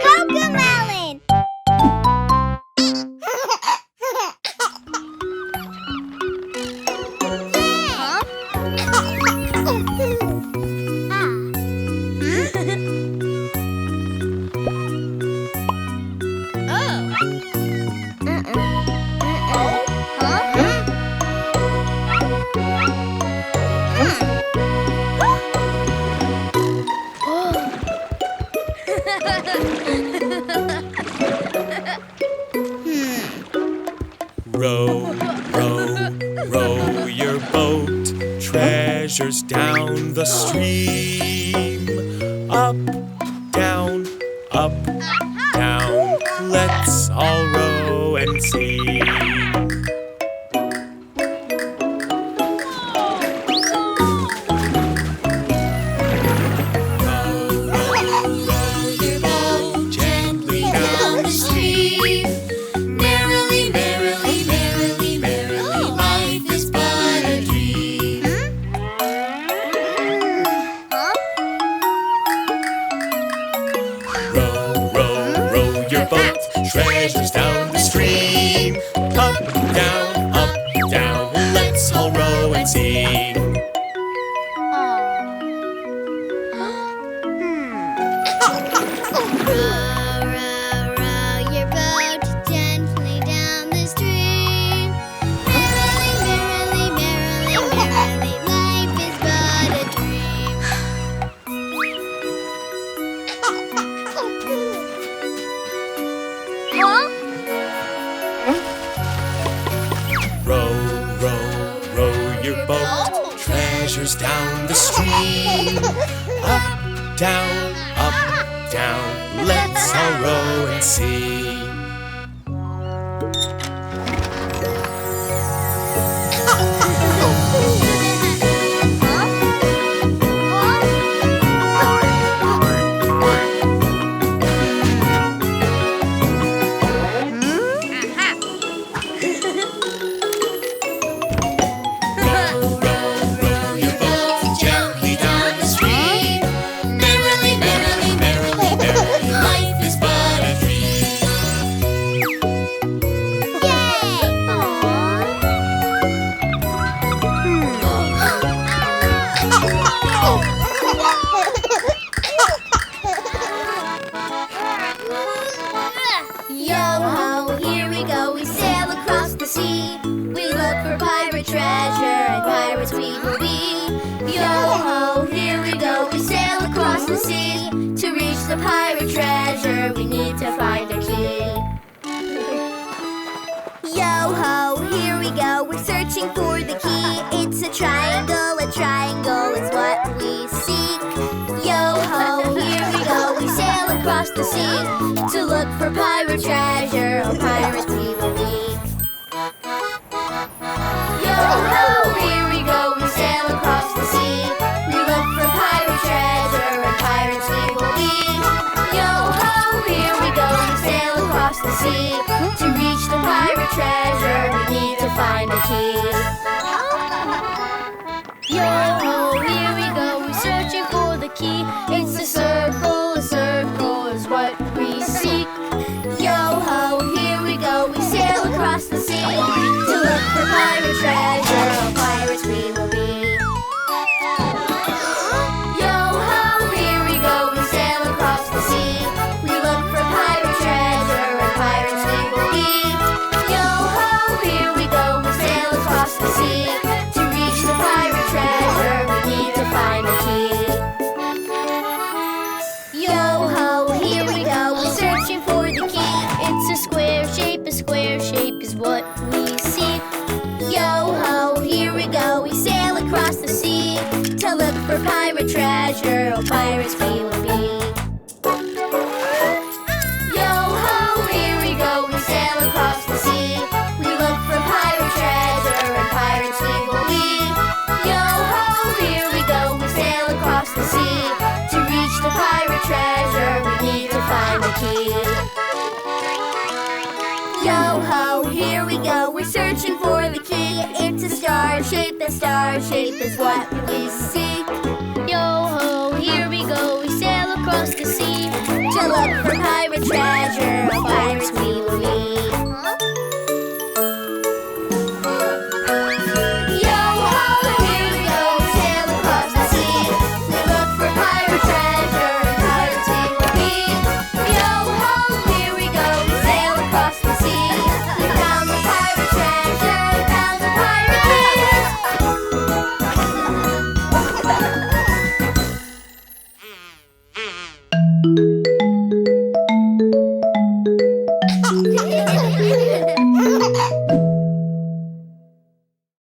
CoComelon! Row, row, row your boat, treasures down the stream. Up, down, let's all row and sing. Treasures down the stream. Up, down, let's all row and sing. Row your boat gently down the stream. Merrily, life is but a dream. Row, row your boat, treasures down the stream. Up, down, let's all row and sing. Yo-ho, here we go, we sail across the sea. We look for pirate treasure, and pirates we will be. Yo-ho, here we go, we sail across the sea. To reach the pirate treasure, we need to find a key. Yo-ho, here we go, we're searching for the key. It's a triangle is what we seek. Yo-ho, here we go, we sail across the sea. To look for pirate treasure, oh pirates we will be. Yo-ho, here we go, we sail across the sea. We look for pirate treasure, and pirates we will be. Yo-ho, here we go, we sail across the sea. To reach the pirate treasure, we need to find a key. Yo-ho, here we go, we're searching for the key. It's a circle is what we seek. Yo-ho, here we go, we sail across the sea. To look for pirate treasure, oh pirates we will be. Yo-ho, here we go, we sail across the sea. We look for pirate treasure, and pirates we will be. Yo-ho, here we go, we sail across the sea. To reach the pirate treasure, we need to find a key. Yo-ho, here we go, we're searching for the key. It's a square shape is what we seek. Yo-ho, here we go, we sail across the sea. To look for pirate treasure, oh pirates we will be. Yo-ho, here we go, we sail across the sea. We look for pirate treasure, and pirates we will be. Yo-ho, here we go, we sail across the sea. To reach the pirate treasure, we need to find a key. Yo-ho, here we go, we're searching for the key. It's a star shape is what we seek. Yo-ho,